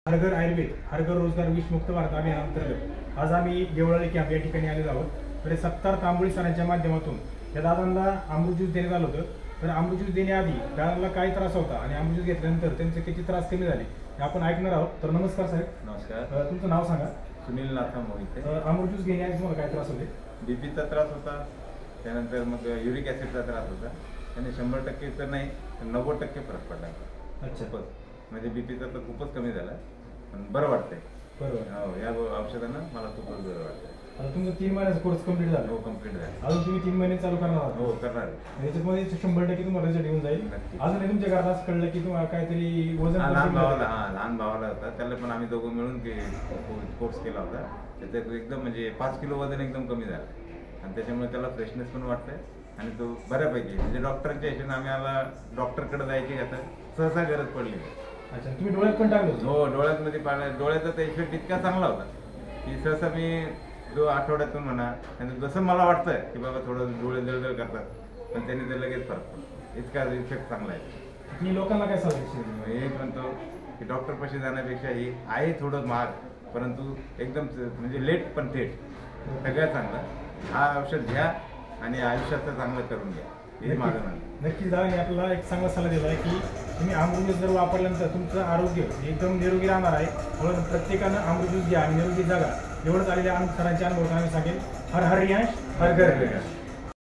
हर घर आयुर्वेद हर घर रोजगार विषमुक्त भारत अभियानांतर्गत आज आम्ही गेवळाळी कॅम्प या ठिकाणी आलेलो आहोत। तर 70 तांबोळी सरांच्या माध्यमातून या दादांना अमृत ज्यूस देण्यात आलं होतं। तर अमृत ज्यूस देण्याआधी दादांना काय त्रास होता आणि अमृत ज्यूस घेतल्यानंतर त्यांचे किती त्रास कमी झाले हे आपण ऐकणार आहोत। तर नमस्कार साहेब। नमस्कार। तुमचं नाव सांगा। सुनील नाथा मोहिते। अमृत ज्यूस घेण्याआधी तुम्हाला काय त्रास होते? बीपीचा त्रास होता, त्यानंतर मग युरिक ॲसिडचा त्रास होता आणि 100% तर नाही 90% फरक पडला। अच्छा, म्हणजे बीपीचा तर खूपच कमी झाला, पण बरं वाटतंय। बरोबर। हो, या औषधानं मला खूपच बरं वाटतंय। आता तुमचा 3 महिन्याचा कोर्स कंप्लीट झाला? हो, कंप्लीट झाला। अजून तुम्ही 3 महिने चालू करणार आहात? हो, करणार आहे। याच्यामध्ये 100% तुम्हाला रिझल्ट येऊन जाईल। अजून तुमच्या घरात असं कळलं की तुम्हाला काहीतरी वजन लहान भावाला होता, त्याला पण आम्ही दोघं मिळून कोर्स केला होता। त्याच्यात एकदम म्हणजे 5 किलो वजन एकदम कमी झालं आणि त्याच्यामुळे त्याला फ्रेशनेस पण वाटतंय आणि तो बऱ्यापैकी म्हणजे डॉक्टरच्या हिशोबाने आम्हाला डॉक्टरकडे जायची आता सहसा गरज पडली। अच्छा, तुम्ही डोळ्यात पण टाकलं? हो, डोळ्यामध्ये डोळ्याचा तर इफेक्ट इतका चांगला होता की सहसा मी जो आठवड्यातून म्हणा आणि जसं मला वाटतंय की बाबा थोडं डोळे जळजळ करतात, पण त्याने तर लगेच फरक पडतो, इतका इफेक्ट चांगला आहे। मी लोकांना काय सांगू हेच म्हणतो की डॉक्टरपाशी जाण्यापेक्षा हे आहे थोडं महाग, परंतु एकदम म्हणजे लेट पण थेट सगळ्यात चांगलं हा औषध घ्या आणि आयुष्याचं चांगलं करून घ्या, हे माझं म्हणणं। नक्कीच दादाने आपल्याला एक चांगला सल्ला दिला आहे की तुम्ही अमृत ज्यूस जर वापरल्यानंतर तुमचं आरोग्य एकदम निरोगी राहणार आहे। म्हणून प्रत्येकानं अमृत ज्यूस घ्या आणि निरोगी जागा। एवढंच आलेल्या सरांच्या अनुभव आम्ही सांगेल। हर हर रियांश हर घर।